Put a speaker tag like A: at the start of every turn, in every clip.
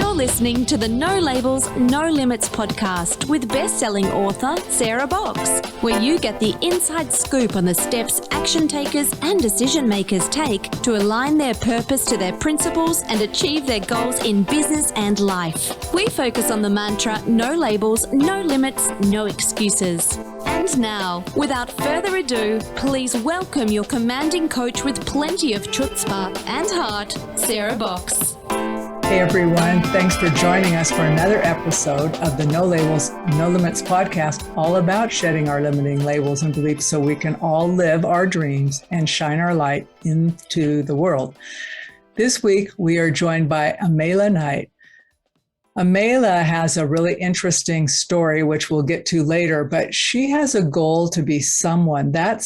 A: You're listening to the No Labels, No Limits podcast with best-selling author Sarah Box, where you get the inside scoop on the steps action takers and decision makers take to align their purpose to their principles and achieve their goals in business and life. We focus on the mantra, no labels, no limits, no excuses. And now, without further ado, please welcome your commanding coach with plenty of chutzpah and heart, Sarah Box.
B: Hey everyone, thanks for joining us for another episode of the No Labels, No Limits podcast, all about shedding our limiting labels and beliefs so we can all live our dreams and shine our light into the world. This week, we are joined by Amayla Knight. Amayla has a really interesting story, which we'll get to later, but she has a goal to be someone that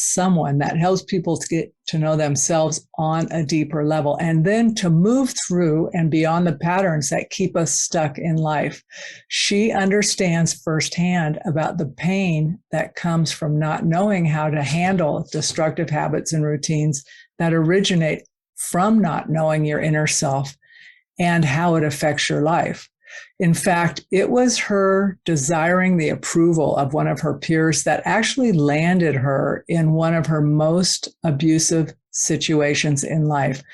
B: helps people to get to know themselves on a deeper level, and then to move through and beyond the patterns that keep us stuck in life. She understands firsthand about the pain that comes from not knowing how to handle destructive habits and routines that originate from not knowing your inner self and how it affects your life. In fact, it was her desiring the approval of one of her peers that actually landed her in one of her most abusive situations in life.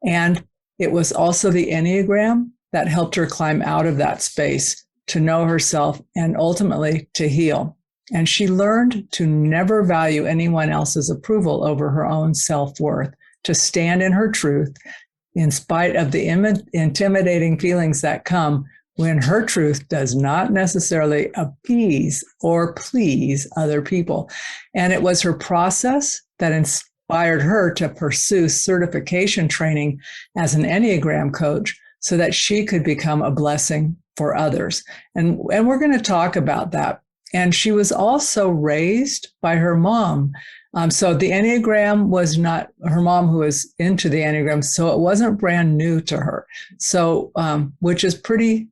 B: And it was also the Enneagram that helped her climb out of that space to know herself and ultimately to heal. And she learned to never value anyone else's approval over her own self-worth, to stand in her truth in spite of the intimidating feelings that come when her truth does not necessarily appease or please other people. And it was her process that inspired her to pursue certification training as an Enneagram coach so that she could become a blessing for others. And we're going to talk about that. And she was also raised by her mom. So the Enneagram was not her mom who was into the Enneagram, so it wasn't brand new to her. So, which is pretty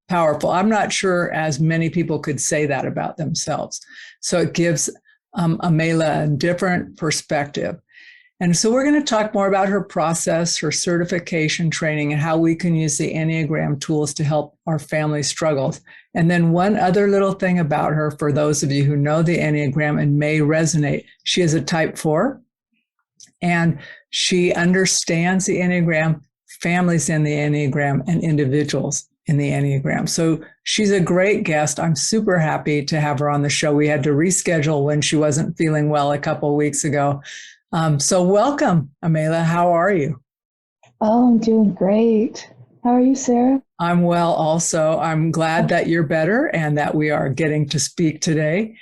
B: powerful. I'm not sure as many people could say that about themselves. So it gives Amayla a different perspective. And so we're going to talk more about her process, her certification training, and how we can use the Enneagram tools to help our family struggles. And then one other little thing about her, for those of you who know the Enneagram and may resonate, she is a type 4, and she understands the Enneagram, families in the Enneagram, and individuals in the Enneagram. So she's a great guest. I'm super happy to have her on the show. We had to reschedule when she wasn't feeling well a couple of weeks ago. So welcome, Amayla. How are you?
C: Oh, I'm doing great. How are you, Sarah?
B: I'm well also. I'm glad that you're better and that we are getting to speak today.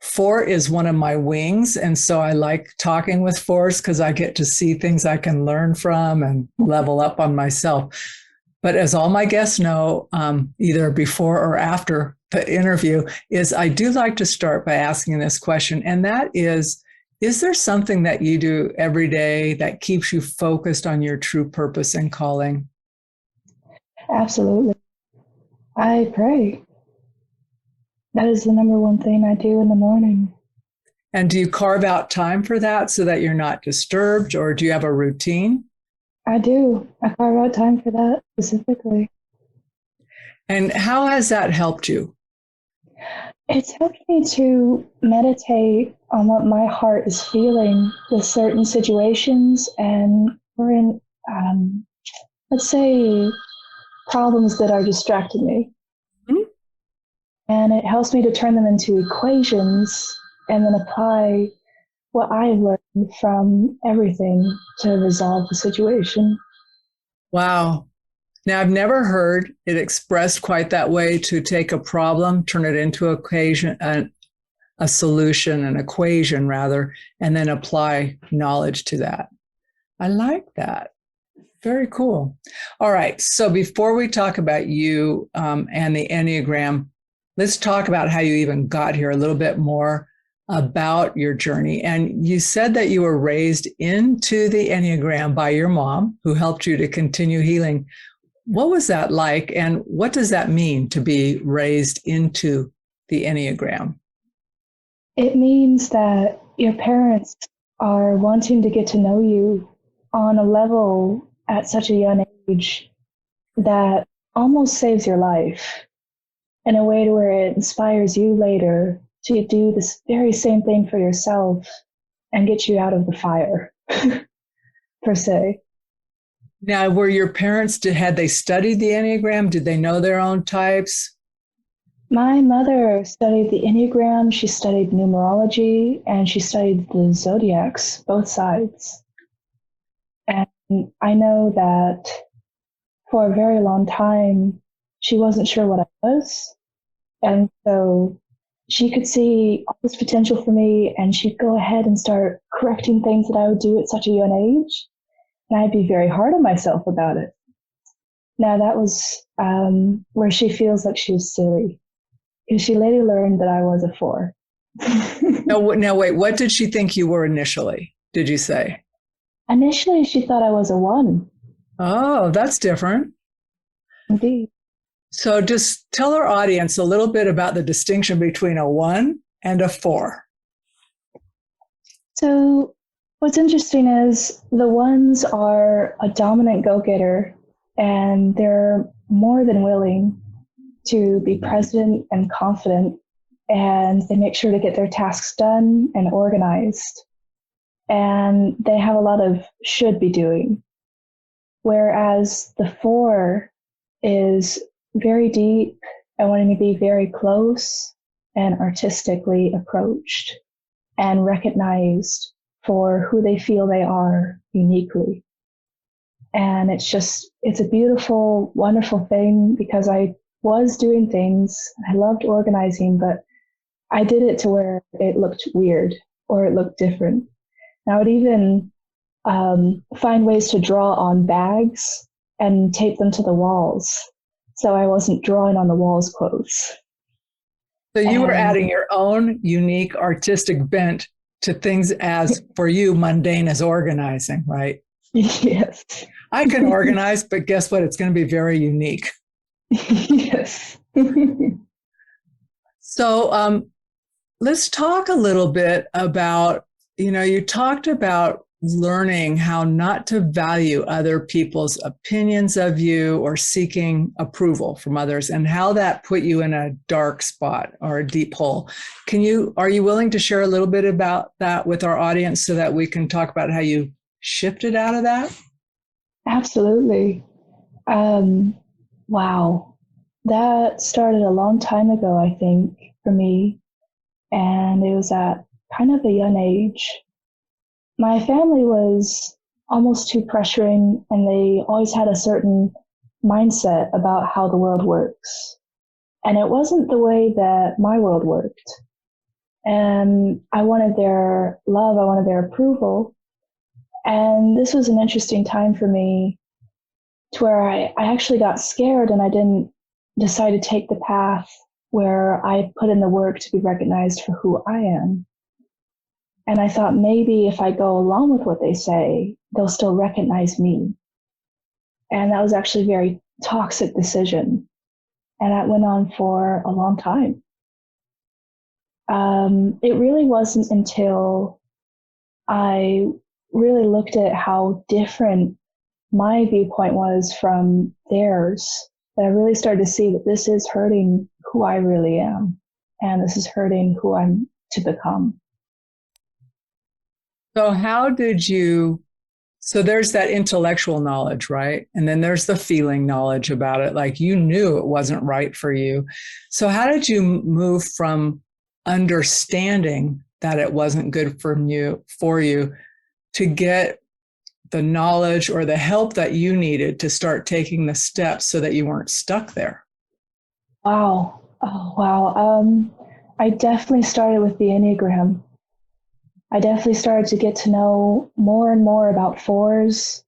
B: 4 is one of my wings. And so I like talking with 4s because I get to see things I can learn from and level up on myself. But as all my guests know, either before or after the interview, is I do like to start by asking this question. And that is there something that you do every day that keeps you focused on your true purpose and calling?
C: Absolutely. I pray. That is the number one thing I do in the morning.
B: And do you carve out time for that so that you're not disturbed, or do you have a routine?
C: I do. I carve out time for that specifically.
B: And how has that helped you?
C: It's helped me to meditate on what my heart is feeling with certain situations and we're in, let's say, problems that are distracting me. Mm-hmm. And it helps me to turn them into equations and then apply what I learned from everything to resolve the situation. Wow.
B: Now, I've never heard it expressed quite that way, to take a problem, turn it into a solution, an equation rather, and then apply knowledge to that. I like that. Very cool. All right. So before we talk about you and the Enneagram, let's talk about how you even got here, a little bit more about your journey. And you said that you were raised into the Enneagram by your mom, who helped you to continue healing. What was that like? And what does that mean to be raised into the Enneagram?
C: It means that your parents are wanting to get to know you on a level at such a young age that almost saves your life in a way to where it inspires you later to do this very same thing for yourself and get you out of the fire, per se.
B: Now, were your parents, had they studied the Enneagram? Did they know their own types?
C: My mother studied the Enneagram, she studied numerology, and she studied the zodiacs, both sides. And I know that for a very long time, she wasn't sure what I was. And so she could see all this potential for me, and she'd go ahead and start correcting things that I would do at such a young age. And I'd be very hard on myself about it. Now, that was where she feels like she was silly, because she later learned that I was a 4.
B: Now, wait, what did she think you were initially, did you say?
C: Initially, she thought I was a 1.
B: Oh, that's different.
C: Indeed.
B: So just tell our audience a little bit about the distinction between a 1 and a 4.
C: So what's interesting is the 1s are a dominant go-getter, and they're more than willing to be present and confident, and they make sure to get their tasks done and organized. And they have a lot of should be doing. Whereas the 4 is very deep and wanting to be very close and artistically approached and recognized for who they feel they are uniquely. And it's a beautiful, wonderful thing, because I was doing things, I loved organizing, but I did it to where it looked weird or it looked different. And I would even find ways to draw on bags and tape them to the walls, so I wasn't drawing on the walls close.
B: So you were adding your own unique artistic bent to things as, for you, mundane as organizing, right?
C: Yes.
B: I can organize, but guess what? It's going to be very unique.
C: Yes.
B: So let's talk a little bit about, you talked about learning how not to value other people's opinions of you or seeking approval from others, and how that put you in a dark spot or a deep hole. Are you willing to share a little bit about that with our audience so that we can talk about how you shifted out of that?
C: Absolutely. Wow. That started a long time ago, I think, for me. And it was at kind of a young age. My family was almost too pressuring, and they always had a certain mindset about how the world works. And it wasn't the way that my world worked. And I wanted their love, I wanted their approval. And this was an interesting time for me, to where I actually got scared, and I didn't decide to take the path where I put in the work to be recognized for who I am. And I thought, maybe if I go along with what they say, they'll still recognize me. And that was actually a very toxic decision. And that went on for a long time. It really wasn't until I really looked at how different my viewpoint was from theirs that I really started to see that this is hurting who I really am. And this is hurting who I'm to become.
B: So so there's that intellectual knowledge, right? And then there's the feeling knowledge about it. Like, you knew it wasn't right for you. So how did you move from understanding that it wasn't good for you to get the knowledge or the help that you needed to start taking the steps so that you weren't stuck there?
C: Wow. Oh, wow. I definitely started with the Enneagram. I definitely started to get to know more and more about 4s,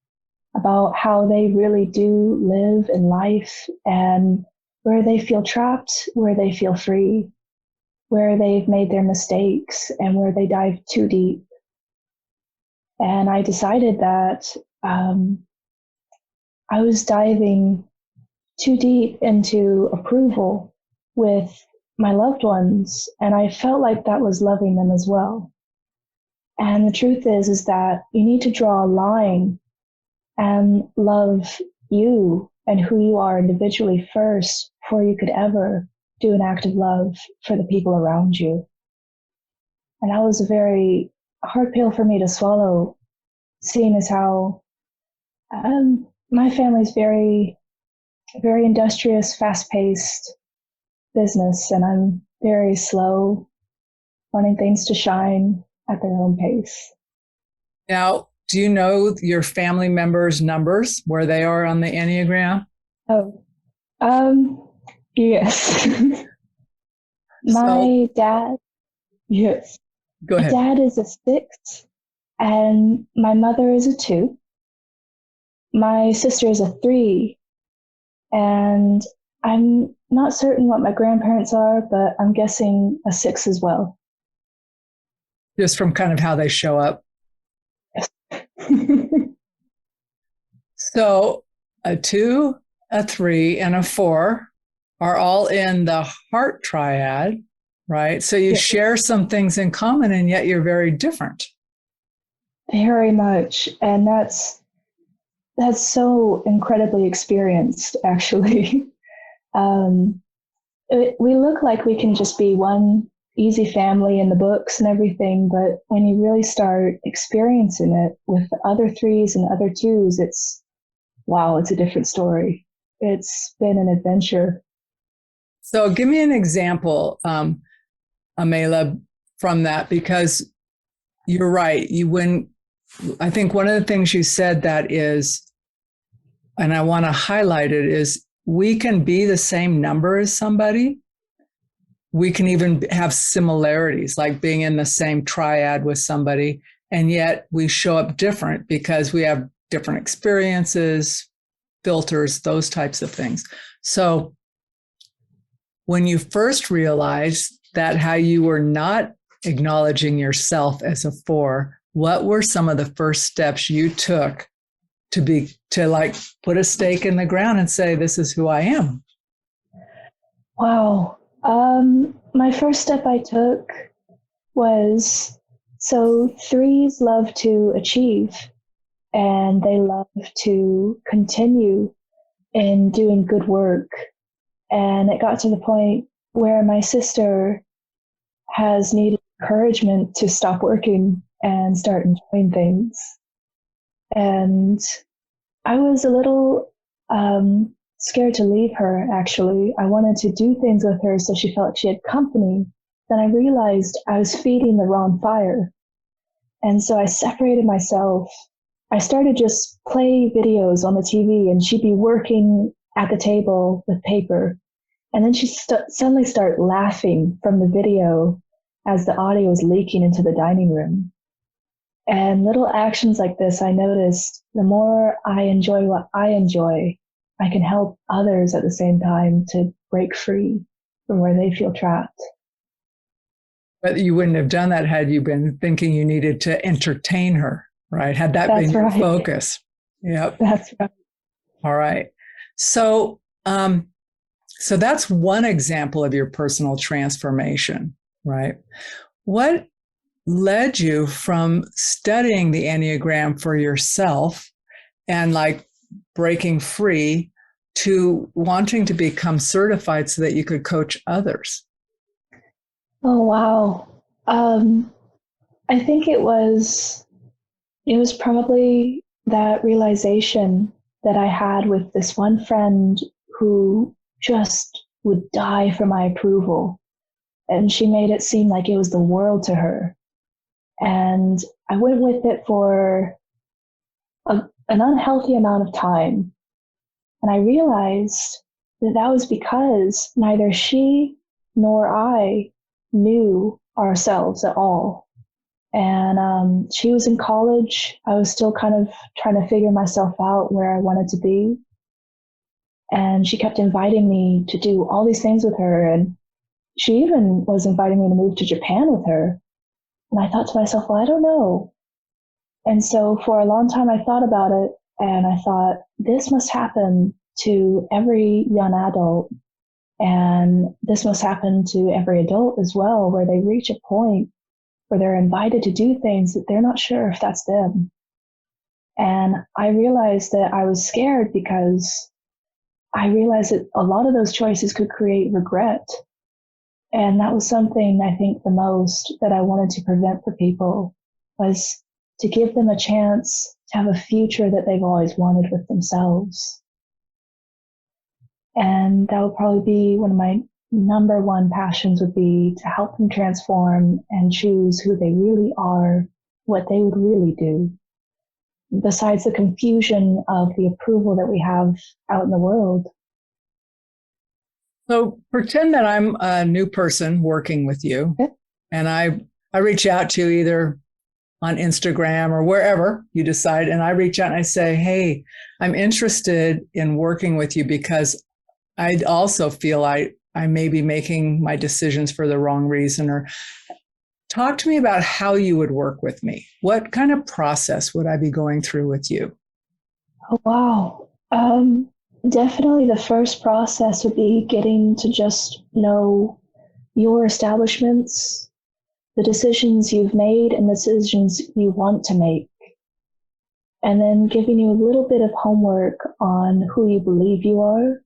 C: about how they really do live in life, and where they feel trapped, where they feel free, where they've made their mistakes, and where they dive too deep. And I decided that I was diving too deep into approval with my loved ones, and I felt like that was loving them as well. And the truth is that you need to draw a line and love you and who you are individually first before you could ever do an act of love for the people around you. And that was a very hard pill for me to swallow, seeing as how my family's very, very industrious, fast-paced business, and I'm very slow, wanting things to shine at their own pace.
B: Now, do you know your family members' numbers, where they are on the Enneagram?
C: Yes. My dad, yes.
B: Go ahead.
C: My dad is a 6, and my mother is a 2. My sister is a 3, and I'm not certain what my grandparents are, but I'm guessing a 6 as well.
B: Just from kind of how they show up. So a 2, a 3, and a 4 are all in the heart triad, right? So you share some things in common, and yet you're very different.
C: Very much. And that's so incredibly experienced, actually. We look like we can just be one easy family in the books and everything, but when you really start experiencing it with the other 3s and other 2s, it's a different story. It's been an adventure.
B: So give me an example, Amayla, from that, because you're right. I think one of the things you said that is, and I want to highlight it, is we can be the same number as somebody. We can even have similarities, like being in the same triad with somebody, and yet we show up different because we have different experiences, filters, those types of things. So when you first realized that how you were not acknowledging yourself as a 4, what were some of the first steps you took to like put a stake in the ground and say, this is who I am?
C: Wow. My first step I took was, so 3s love to achieve, and they love to continue in doing good work. And it got to the point where my sister has needed encouragement to stop working and start enjoying things. And I was a little scared to leave her, actually. I wanted to do things with her so she felt like she had company. Then I realized I was feeding the wrong fire. And so I separated myself. I started just play videos on the TV, and she'd be working at the table with paper. And then she suddenly started laughing from the video as the audio was leaking into the dining room. And little actions like this, I noticed the more I enjoy what I enjoy, I can help others at the same time to break free from where they feel trapped.
B: But you wouldn't have done that had you been thinking you needed to entertain her, right? Had that been your focus. Yep.
C: That's right.
B: All right. So, so that's one example of your personal transformation, right? What led you from studying the Enneagram for yourself and like breaking free to wanting to become certified so that you could coach others?
C: Oh, wow. I think it was probably that realization that I had with this one friend who just would die for my approval. And she made it seem like it was the world to her. And I went with it for an unhealthy amount of time. And I realized that was because neither she nor I knew ourselves at all. And she was in college. I was still kind of trying to figure myself out where I wanted to be. And she kept inviting me to do all these things with her. And she even was inviting me to move to Japan with her. And I thought to myself, well, I don't know. And so for a long time, I thought about it, and I thought, this must happen to every young adult. And this must happen to every adult as well, where they reach a point where they're invited to do things that they're not sure if that's them. And I realized that I was scared because I realized that a lot of those choices could create regret. And that was something I think the most that I wanted to prevent for people, was to give them a chance to have a future that they've always wanted with themselves. And that would probably be one of my number one passions, would be to help them transform and choose who they really are, what they would really do. Besides the confusion of the approval that we have out in the world.
B: So pretend that I'm a new person working with you, and I reach out to you either on Instagram or wherever you decide, and I reach out and I say, hey, I'm interested in working with you because I also feel I may be making my decisions for the wrong reason. Or talk to me about how you would work with me. What kind of process would I be going through with you?
C: Oh, wow. Definitely the first process would be getting to just know your establishments, the decisions you've made and the decisions you want to make. And then giving you a little bit of homework on who you believe you are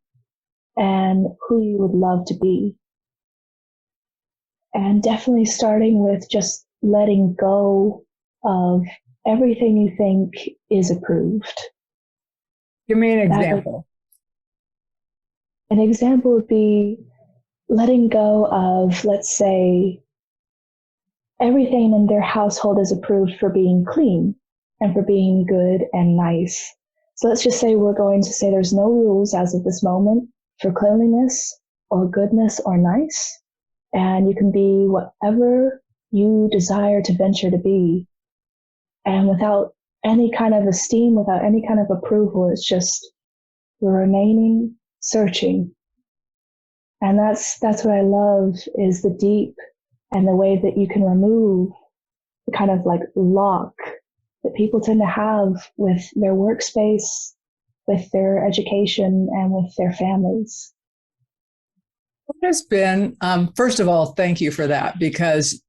C: and who you would love to be. And definitely starting with just letting go of everything you think is approved.
B: Give me an example.
C: An example would be letting go of, let's say, everything in their household is approved for being clean and for being good and nice. So let's just say we're going to say there's no rules as of this moment for cleanliness or goodness or nice. And you can be whatever you desire to venture to be. And without any kind of esteem, without any kind of approval, it's just you're remaining searching. And that's what I love, is the deep and the way that you can remove the kind of like lock that people tend to have with their workspace, with their education, and with their families.
B: What has been, first of all, thank you for that, because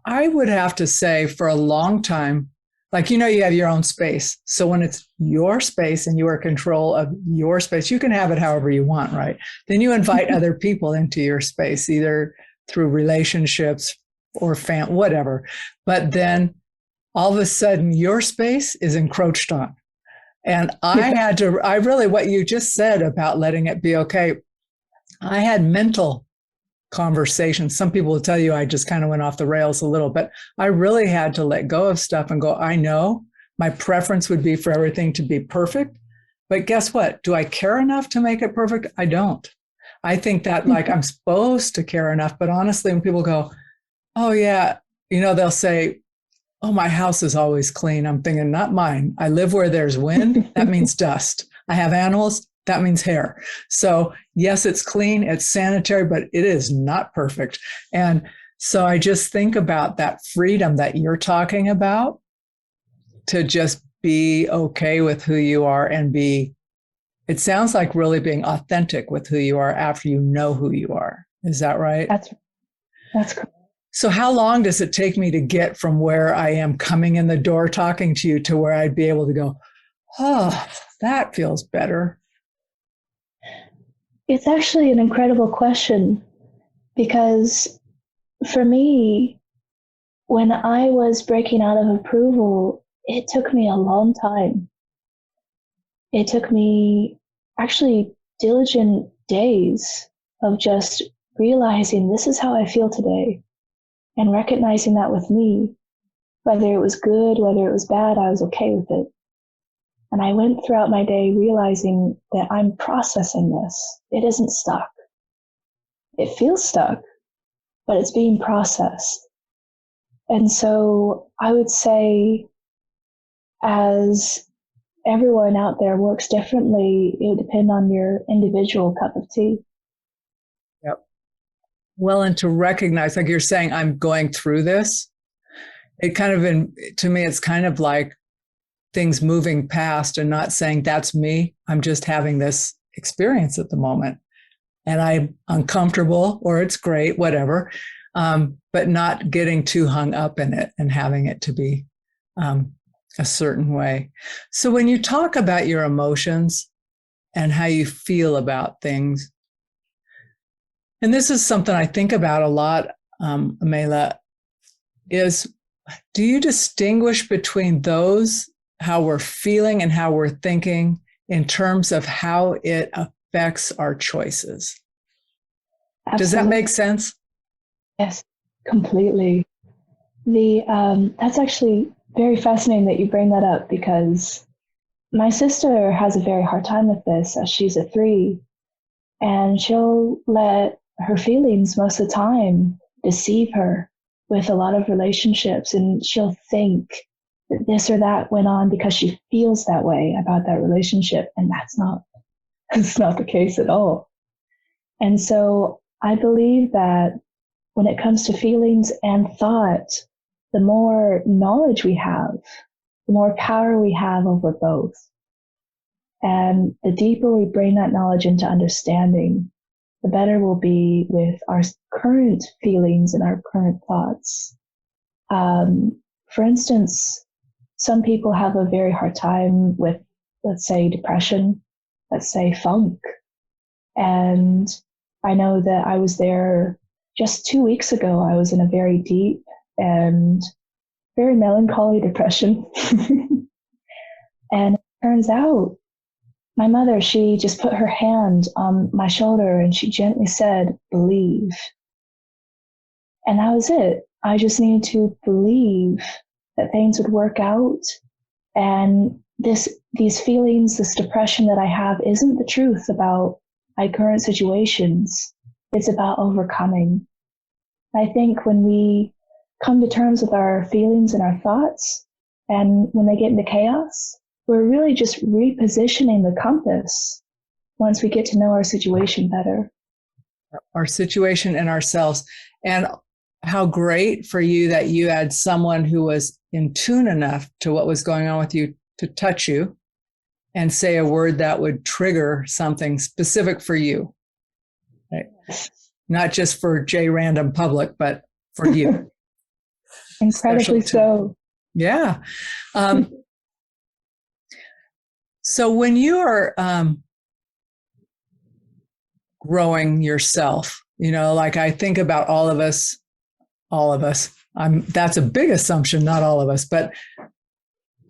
B: I would have to say for a long time, like, you have your own space. So when it's your space and you are in control of your space, you can have it however you want, right? Then you invite other people into your space, either through relationships or whatever. But then all of a sudden your space is encroached on. And what you just said about letting it be okay, I had mental conversations. Some people will tell you I just kind of went off the rails a little, but I really had to let go of stuff and go, I know my preference would be for everything to be perfect, but guess what? Do I care enough to make it perfect? I don't. I think that like I'm supposed to care enough, but honestly, when people go, oh yeah, they'll say, oh, my house is always clean. I'm thinking, not mine. I live where there's wind. That means dust. I have animals. That means hair. So yes, it's clean, it's sanitary, but it is not perfect. And so I just think about that freedom that you're talking about, to just be okay with who you are and it sounds like really being authentic with who you are after you know who you are. Is that right?
C: That's correct.
B: So how long does it take me to get from where I am coming in the door talking to you to where I'd be able to go, oh, that feels better?
C: It's actually an incredible question, because for me, when I was breaking out of approval, it took me a long time. It took me actually diligent days of just realizing this is how I feel today, and recognizing that with me, whether it was good, whether it was bad, I was okay with it. And I went throughout my day realizing that I'm processing this. It isn't stuck. It feels stuck, but it's being processed. And so I would say, as everyone out there works differently, it would depend on your individual cup of tea.
B: Yep. Well, and to recognize, like you're saying, I'm going through this. It kind of, to me, it's kind of like things moving past and not saying that's me. I'm just having this experience at the moment and I'm uncomfortable, or it's great, whatever. But not getting too hung up in it and having it to be a certain way. So when you talk about your emotions, and how you feel about things. And this is something I think about a lot, Amayla, is do you distinguish between those, how we're feeling and how we're thinking, in terms of how it affects our choices?
C: Absolutely.
B: Does that make sense?
C: Yes, completely. That's actually very fascinating that you bring that up, because my sister has a very hard time with this, as she's a 3, and she'll let her feelings most of the time deceive her with a lot of relationships, and she'll think that this or that went on because she feels that way about that relationship, and that's not the case at all. And so I believe that when it comes to feelings and thought, the more knowledge we have, the more power we have over both. And the deeper we bring that knowledge into understanding, the better we'll be with our current feelings and our current thoughts. For instance, some people have a very hard time with, let's say, depression, let's say funk. And I know that I was there just 2 weeks ago. I was in a very deep and very melancholy depression. And it turns out my mother, she just put her hand on my shoulder and she gently said, "Believe." And that was it. I just needed to believe that things would work out. And these feelings, this depression that I have isn't the truth about my current situations. It's about overcoming. I think when we come to terms with our feelings and our thoughts, and when they get into chaos, we're really just repositioning the compass once we get to know our situation better.
B: Our situation and ourselves. And how great for you that you had someone who was in tune enough to what was going on with you to touch you and say a word that would trigger something specific for you. Right? Not just for J Random Public, but for you.
C: Incredibly so.
B: Yeah. So when you are growing yourself, like I think about all of us, that's a big assumption, not all of us, but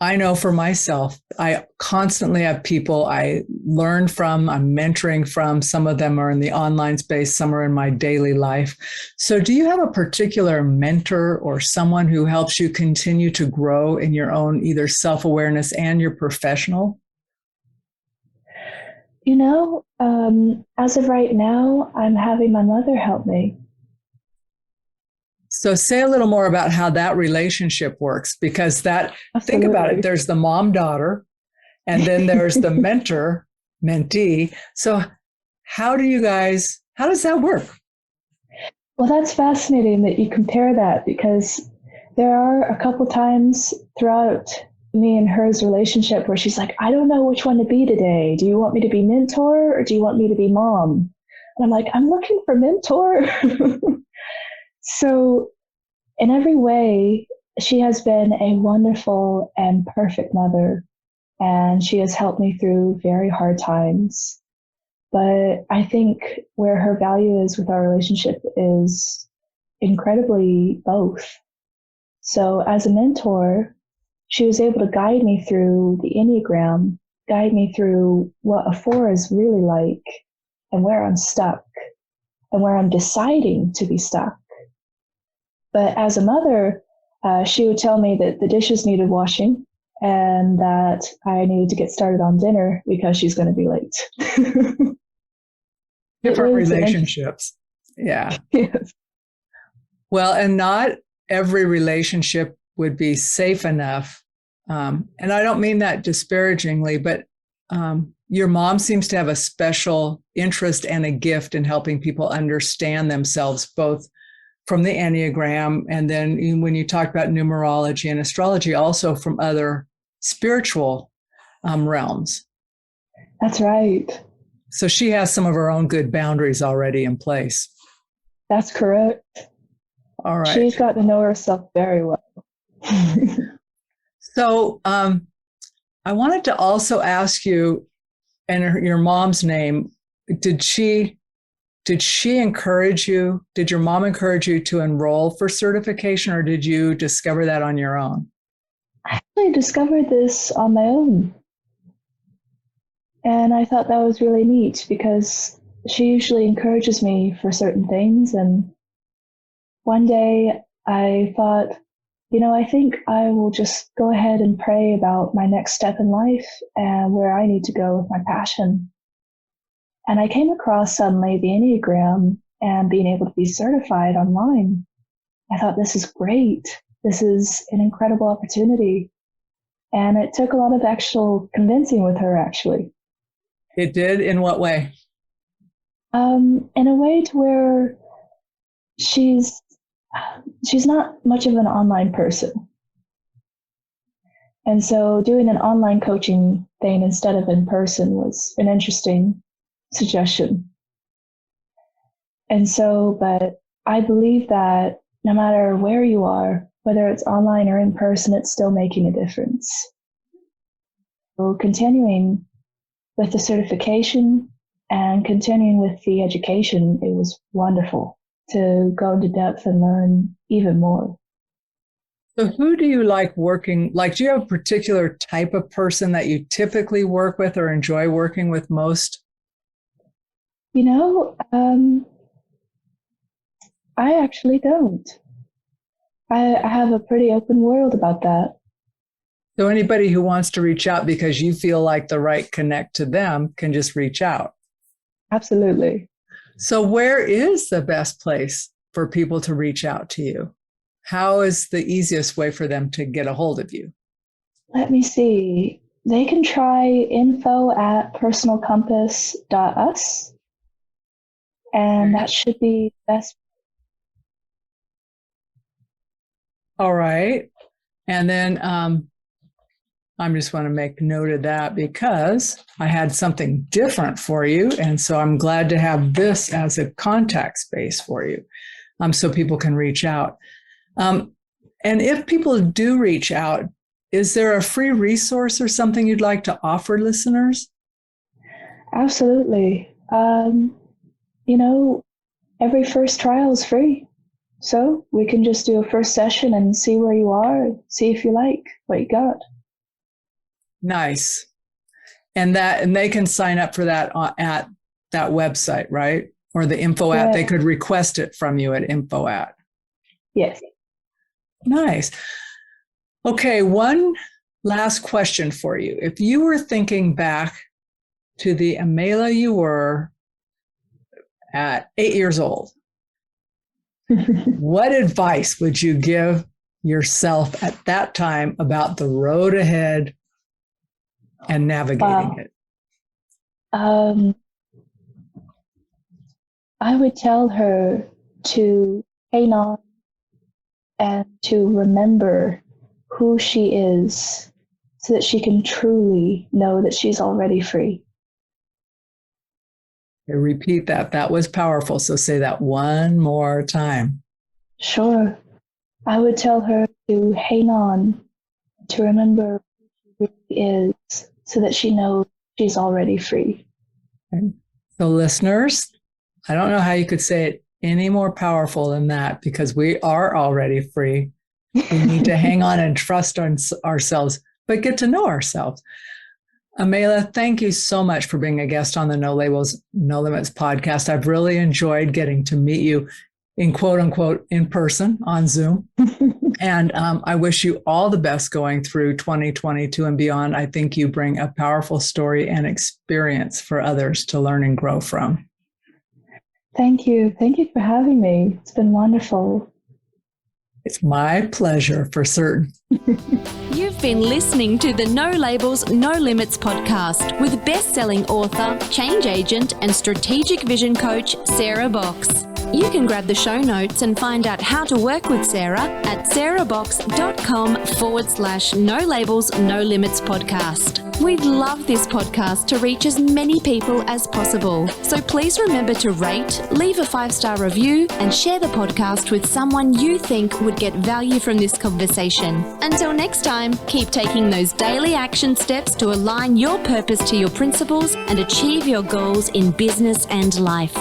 B: I know for myself, I constantly have people I learn from, I'm mentoring from. Some of them are in the online space, some are in my daily life. So do you have a particular mentor or someone who helps you continue to grow in your own either self-awareness and your professional?
C: As of right now, I'm having my mother help me.
B: So say a little more about how that relationship works, because think about it, there's the mom-daughter, and then there's the mentor-mentee. So how does that work?
C: Well, that's fascinating that you compare that, because there are a couple times throughout me and her's relationship where she's like, "I don't know which one to be today. Do you want me to be mentor or do you want me to be mom?" And I'm like, "I'm looking for mentor." So in every way, she has been a wonderful and perfect mother, and she has helped me through very hard times. But I think where her value is with our relationship is incredibly both. So as a mentor, she was able to guide me through the Enneagram, guide me through what a 4 is really like, and where I'm stuck, and where I'm deciding to be stuck. But as a mother, she would tell me that the dishes needed washing and that I needed to get started on dinner because she's going to be late.
B: Different relationships. Yeah.
C: Yes.
B: Well, and not every relationship would be safe enough. And I don't mean that disparagingly, but your mom seems to have a special interest and a gift in helping people understand themselves, both from the Enneagram, and then when you talk about numerology and astrology, also from other spiritual realms.
C: That's right.
B: So she has some of her own good boundaries already in place.
C: That's correct.
B: All right.
C: She's got to know herself very well.
B: So I wanted to also ask you, your mom's name, did she encourage you? Did your mom encourage you to enroll for certification, or did you discover that on your own?
C: I actually discovered this on my own. And I thought that was really neat because she usually encourages me for certain things. And one day I thought, I think I will just go ahead and pray about my next step in life and where I need to go with my passion. And I came across suddenly the Enneagram and being able to be certified online. I thought, this is great. This is an incredible opportunity. And it took a lot of actual convincing with her, actually.
B: It did? In what way?
C: In a way to where she's not much of an online person. And so doing an online coaching thing instead of in person was an interesting suggestion. And so, but I believe that no matter where you are, whether it's online or in person, it's still making a difference. So continuing with the certification and continuing with the education, it was wonderful to go into depth and learn even more.
B: So who do you like working? Like, do you have a particular type of person that you typically work with or enjoy working with most?
C: I actually don't. I have a pretty open world about that.
B: So anybody who wants to reach out because you feel like the right connect to them can just reach out.
C: Absolutely.
B: So where is the best place for people to reach out to you? How is the easiest way for them to get a hold of you?
C: Let me see. They can try info@personalcompass.us. And that should be best.
B: All right. And then I just want to make note of that because I had something different for you. And so I'm glad to have this as a contact space for you so people can reach out. And if people do reach out, is there a free resource or something you'd like to offer listeners?
C: Absolutely. Every first trial is free. So we can just do a first session and see where you are, see if you like what you got.
B: Nice. And they can sign up for that at that website, right? Or the info at, they could request it from you at info at.
C: Yes.
B: Nice. Okay, one last question for you. If you were thinking back to the Amayla you were at 8 years old, what advice would you give yourself at that time about the road ahead and navigating it?
C: I would tell her to hang on and to remember who she is so that she can truly know that she's already free.
B: I repeat that. That was powerful. So say that one more time.
C: Sure. I would tell her to hang on, to remember who she really is so that she knows she's already free.
B: Okay. So listeners, I don't know how you could say it any more powerful than that because we are already free. We need to hang on and trust ourselves, but get to know ourselves. Amayla, thank you so much for being a guest on the No Labels, No Limits podcast. I've really enjoyed getting to meet you in quote unquote in person on Zoom. And I wish you all the best going through 2022 and beyond. I think you bring a powerful story and experience for others to learn and grow from.
C: Thank you. Thank you for having me. It's been wonderful.
B: It's my pleasure for certain.
A: You've been listening to the No Labels, No Limits podcast with best-selling author, change agent, and strategic vision coach, Sarah Box. You can grab the show notes and find out how to work with Sarah at sarahbox.com/no labels, no limits podcast. We'd love this podcast to reach as many people as possible. So please remember to rate, leave a 5-star review, and share the podcast with someone you think would get value from this conversation. Until next time, keep taking those daily action steps to align your purpose to your principles and achieve your goals in business and life.